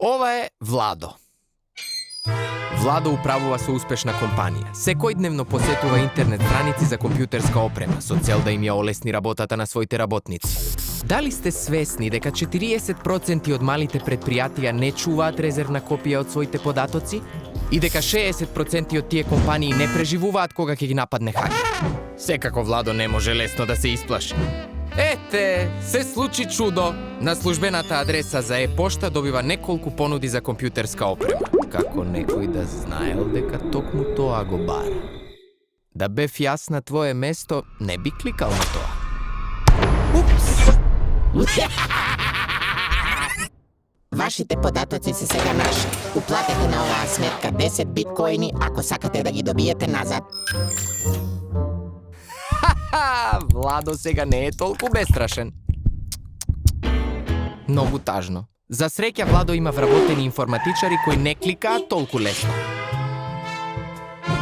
Ова е Владо. Владо управува со успешна компанија. Секојдневно посетува интернет страници за компјутерска опрема со цел да им ја олесни работата на своите работници. Дали сте свесни дека 40% од малите предпријатија не чуваат резервна копија од своите податоци и дека 60% од тие компании не преживуваат кога ќе ги нападне хакер? Секако Владо не може лесно да се исплаши. Ете, се случи чудо. На службената адреса за е-пошта добива неколку понуди за компјутерска опрема. Како некој да знаел дека токму тоа го бара. Да бев јас на твое место, не би кликал на тоа. Упс! Вашите податоци се сега наши. Уплатете на оваа сметка 10 биткоини ако сакате да ги добиете назад. Владо сега не е толку бестрашен. Многу тажно. За среќа Владо има вработени информатичари кои не кликаат толку лесно.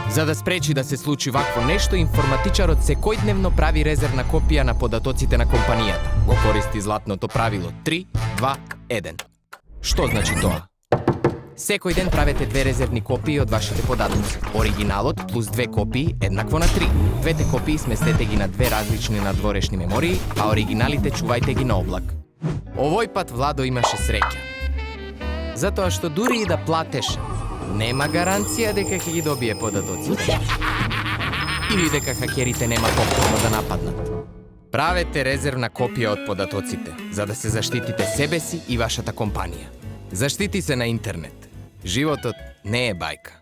За да спречи да се случи вакво нешто, информатичарот секојдневно прави резервна копија на податоците на компанијата. Го користи златното правило 3-2-1. Што значи тоа? Секој ден правете 2 резервни копии од вашите податоци. Оригиналот плюс 2 копии еднакво на 3. Двете копии сместете ги на 2 различни надворешни мемории, а оригиналите чувајте ги на облак. Овој пат Владо имаше среќа. Затоа што дури и да платеше, нема гаранција дека ќе ги добие податоците. Или дека хакерите нема повторно да нападнат. Правете резервна копија од податоците, за да се заштитите себе си и вашата компанија. Заштити се на интернет. Животот не е бајка.